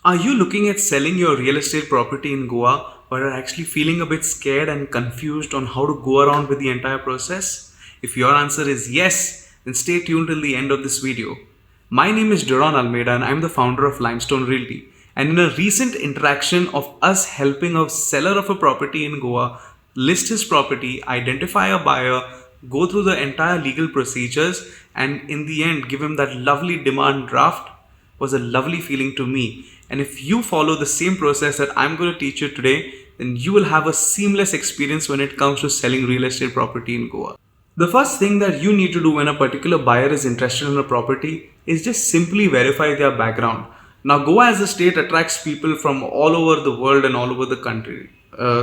Are you looking at selling your real estate property in Goa but are actually feeling a bit scared and confused on how to go around with the entire process? If your answer is yes, then stay tuned till the end of this video. My name is Deron Almeida and I'm the founder of Limestone Realty. And in a recent interaction of us helping a seller of a property in Goa list his property, identify a buyer, go through the entire legal procedures, and in the end give him that lovely demand draft was a lovely feeling to me. And if you follow the same process that I'm going to teach you today, then you will have a seamless experience when it comes to selling real estate property in Goa. The first thing that you need to do when a particular buyer is interested in a property is just simply verify their background. Now, Goa as a state attracts people from all over the world and all over the country.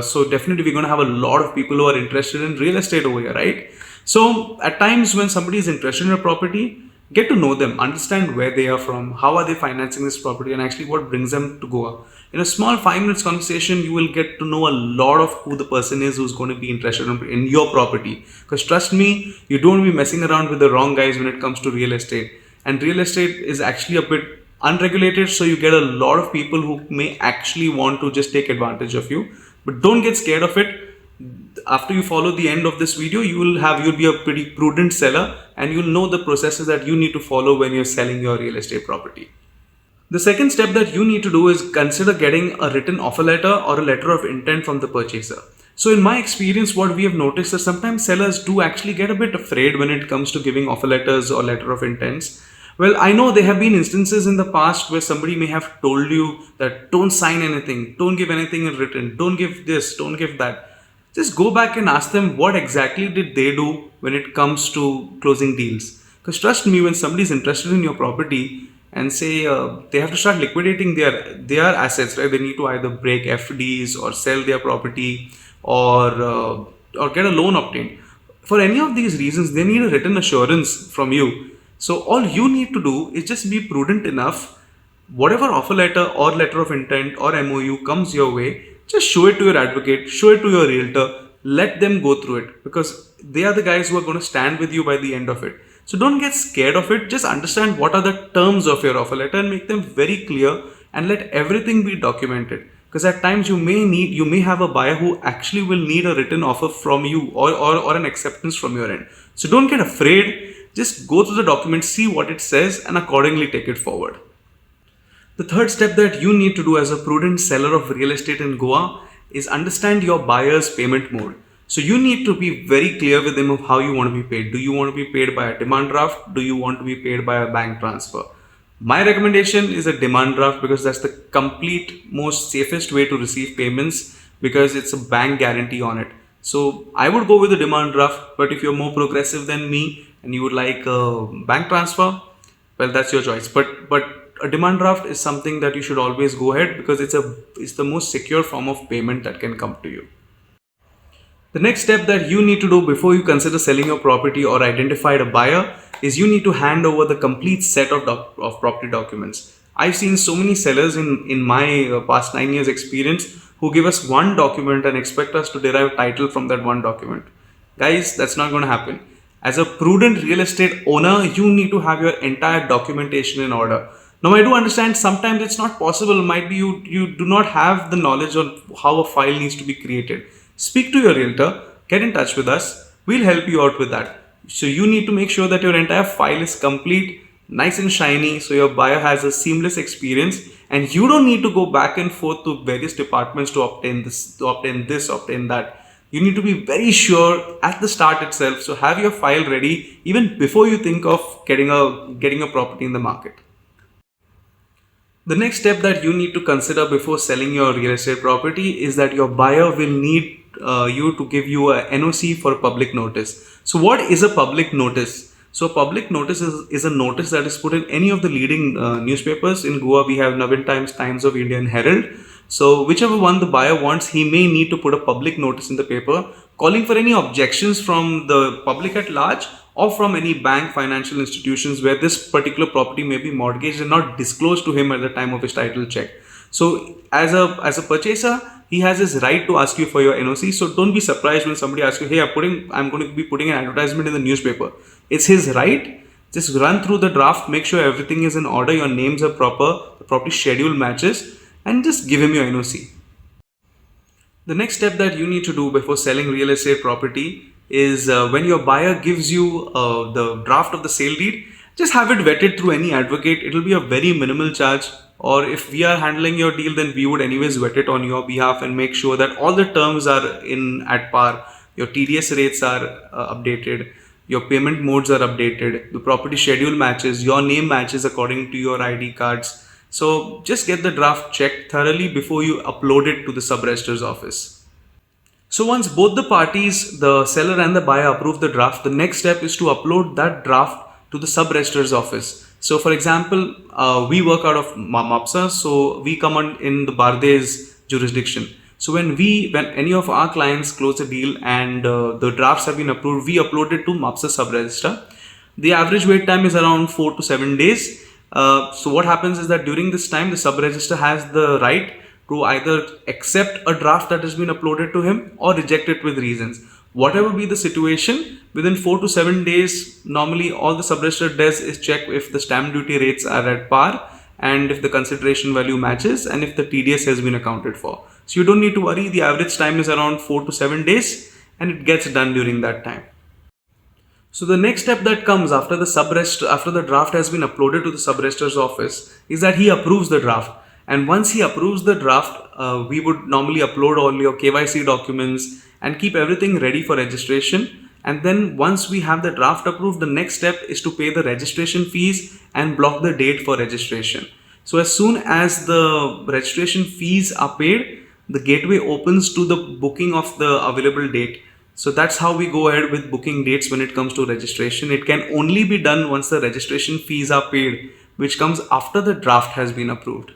So definitely we're going to have a lot of people who are interested in real estate over here, right? So at times when somebody is interested in a property, get to know them, understand where they are from, how are they financing this property, and actually what brings them to Goa. In a small 5 minutes conversation, you will get to know a lot of who the person is who's going to be interested in your property. Because trust me, you don't be messing around with the wrong guys when it comes to real estate. And real estate is actually a bit unregulated, so you get a lot of people who may actually want to just take advantage of you. But don't get scared of it. After you follow the end of this video, you'll be a pretty prudent seller and you'll know the processes that you need to follow when you're selling your real estate property. The second step that you need to do is consider getting a written offer letter or a letter of intent from the purchaser. So in my experience, what we have noticed is sometimes sellers do actually get a bit afraid when it comes to giving offer letters or letter of intents. Well, I know there have been instances in the past where somebody may have told you that don't sign anything, don't give anything in written, don't give this, don't give that. Just go back and ask them what exactly did they do when it comes to closing deals. Because trust me, when somebody is interested in your property and say they have to start liquidating their assets, right? They need to either break FDs or sell their property or get a loan obtained. For any of these reasons, they need a written assurance from you. So all you need to do is just be prudent enough. Whatever offer letter or letter of intent or MOU comes your way, just show it to your advocate, show it to your realtor, let them go through it because they are the guys who are going to stand with you by the end of it. So don't get scared of it. Just understand what are the terms of your offer letter and make them very clear and let everything be documented. Because at times you may have a buyer who actually will need a written offer from you or an acceptance from your end. So don't get afraid. Just go through the document, see what it says and accordingly take it forward. The third step that you need to do as a prudent seller of real estate in Goa is understand your buyer's payment mode. So you need to be very clear with them of how you want to be paid. Do you want to be paid by a demand draft? Do you want to be paid by a bank transfer? My recommendation is a demand draft because that's the complete most safest way to receive payments because it's a bank guarantee on it. So I would go with a demand draft, but if you're more progressive than me and you would like a bank transfer, well, that's your choice. But a demand draft is something that you should always go ahead because it's the most secure form of payment that can come to you. The next step that you need to do before you consider selling your property or identify a buyer is you need to hand over the complete set of property documents. I've seen so many sellers in my past 9 years experience who give us one document and expect us to derive title from that one document. Guys, that's not going to happen. As a prudent real estate owner, you need to have your entire documentation in order. Now, I do understand sometimes it's not possible. Might be you do not have the knowledge on how a file needs to be created. Speak to your realtor, get in touch with us. We'll help you out with that. So you need to make sure that your entire file is complete, nice and shiny, so your buyer has a seamless experience and you don't need to go back and forth to various departments to obtain this, obtain that. You need to be very sure at the start itself. So have your file ready even before you think of getting a property in the market. The next step that you need to consider before selling your real estate property is that your buyer will need you to give you a NOC for a public notice. So what is a public notice? So a public notice is a notice that is put in any of the leading newspapers. In Goa, we have Navin Times, Times of India and Herald. So whichever one the buyer wants, he may need to put a public notice in the paper calling for any objections from the public at large or from any bank financial institutions where this particular property may be mortgaged and not disclosed to him at the time of his title check. So as a purchaser, he has his right to ask you for your NOC. So don't be surprised when somebody asks you, hey, I'm going to be putting an advertisement in the newspaper. It's his right. Just run through the draft, make sure everything is in order, your names are proper, the property schedule matches, and just give him your NOC. The next step that you need to do before selling real estate property is when your buyer gives you the draft of the sale deed, just have it vetted through any advocate. It will be a very minimal charge. Or if we are handling your deal, then we would anyways vet it on your behalf and make sure that all the terms are in at par. Your TDS rates are updated, your payment modes are updated, the property schedule matches, your name matches according to your ID cards. So just get the draft checked thoroughly before you upload it to the sub-registrar's office. So once both the parties, the seller and the buyer, approve the draft, the next step is to upload that draft to the sub-registrar's office. So for example, we work out of MAPSA, so we come in the Barde's jurisdiction. So when any of our clients close a deal and the drafts have been approved, we upload it to MAPSA sub-registrar. The average wait time is around 4 to 7 days. So what happens is that during this time, the sub-registrar has the right to either accept a draft that has been uploaded to him or reject it with reasons. Whatever be the situation, within 4 to 7 days, normally all the sub-registrar does is check if the stamp duty rates are at par and if the consideration value matches and if the TDS has been accounted for. So you don't need to worry. The average time is around 4 to 7 days and it gets done during that time. So the next step that comes after the draft has been uploaded to the sub-registrar's office is that he approves the draft. And once he approves the draft, we would normally upload all your KYC documents and keep everything ready for registration. And then once we have the draft approved, the next step is to pay the registration fees and block the date for registration. So as soon as the registration fees are paid, the gateway opens to the booking of the available date. So that's how we go ahead with booking dates when it comes to registration. It can only be done once the registration fees are paid, which comes after the draft has been approved.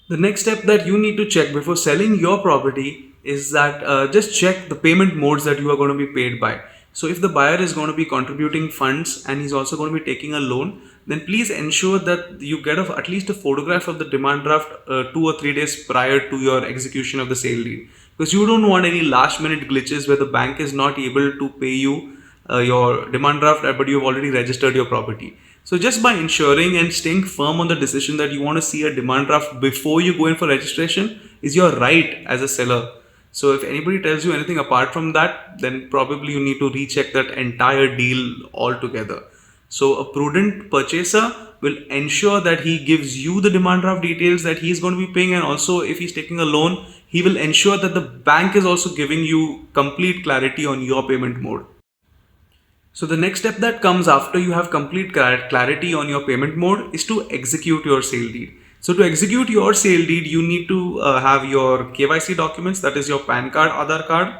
The next step that you need to check before selling your property is that just check the payment modes that you are going to be paid by. So if the buyer is going to be contributing funds and he's also going to be taking a loan, then please ensure that you get at least a photograph of the demand draft 2 or 3 days prior to your execution of the sale deed. Because you don't want any last minute glitches where the bank is not able to pay you your demand draft, but you've already registered your property. So just by ensuring and staying firm on the decision that you want to see a demand draft before you go in for registration is your right as a seller. So if anybody tells you anything apart from that, then probably you need to recheck that entire deal altogether. So a prudent purchaser will ensure that he gives you the demand draft details that he's going to be paying, and also if he's taking a loan, he will ensure that the bank is also giving you complete clarity on your payment mode. So the next step that comes after you have complete clarity on your payment mode is to execute your sale deed. So to execute your sale deed, you need to have your KYC documents, that is your PAN card, Aadhaar card.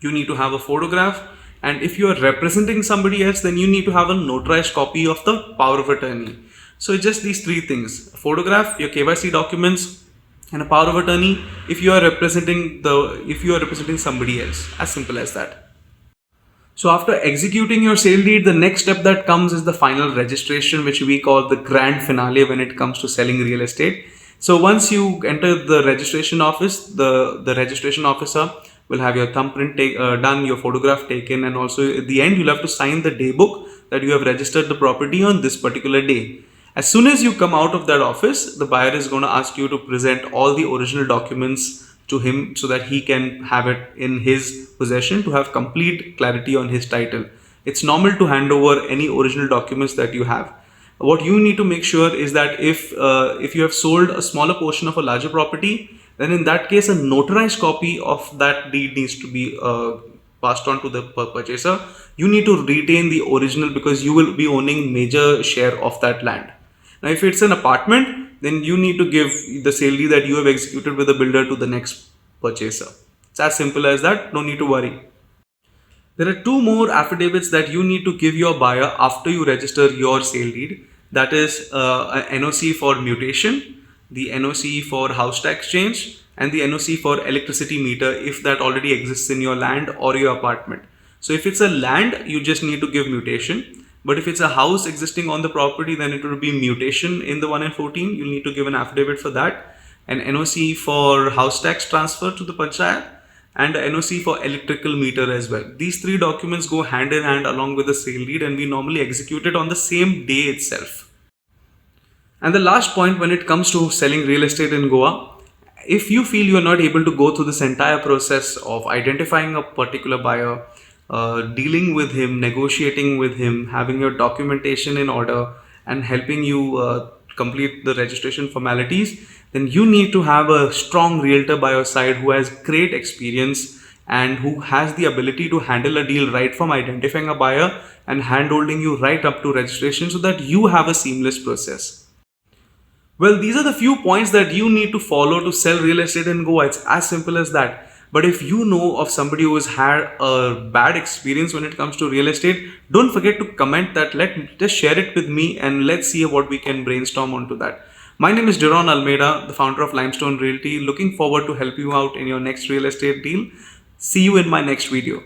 You need to have a photograph. And if you are representing somebody else, then you need to have a notarized copy of the power of attorney. So it's just these 3 things: a photograph, your KYC documents, and a power of attorney if you are representing somebody else. As simple as that. So after executing your sale deed, the next step that comes is the final registration, which we call the grand finale when it comes to selling real estate. So once you enter the registration office, the registration officer will have your thumbprint done, your photograph taken, and also at the end you'll have to sign the day book that you have registered the property on this particular day. As soon as you come out of that office, the buyer is going to ask you to present all the original documents to him so that he can have it in his possession to have complete clarity on his title. It's normal to hand over any original documents that you have. What you need to make sure is that if you have sold a smaller portion of a larger property, then in that case a notarized copy of that deed needs to be passed on to the purchaser. You need to retain the original because you will be owning major share of that land. Now if it's an apartment, then you need to give the sale deed that you have executed with the builder to the next purchaser. It's as simple as that, no need to worry. There are 2 more affidavits that you need to give your buyer after you register your sale deed. That is an NOC for mutation, the NOC for house tax change, and the NOC for electricity meter if that already exists in your land or your apartment. So if it's a land, you just need to give mutation. But if it's a house existing on the property, then it will be mutation in the 1 and 14. You'll need to give an affidavit for that. An NOC for house tax transfer to the panchayat. and a NOC for electrical meter as well. These three documents go hand in hand along with the sale deed, and we normally execute it on the same day itself. And the last point when it comes to selling real estate in Goa, if you feel you are not able to go through this entire process of identifying a particular buyer, dealing with him, negotiating with him, having your documentation in order, and helping you complete the registration formalities, then you need to have a strong realtor by your side who has great experience and who has the ability to handle a deal right from identifying a buyer and handholding you right up to registration so that you have a seamless process. Well, these are the few points that you need to follow to sell real estate in Goa. It's as simple as that. But if you know of somebody who has had a bad experience when it comes to real estate, don't forget to comment that. Just share it with me and let's see what we can brainstorm onto that. My name is Deron Almeida, the founder of Limestone Realty. Looking forward to help you out in your next real estate deal. See you in my next video.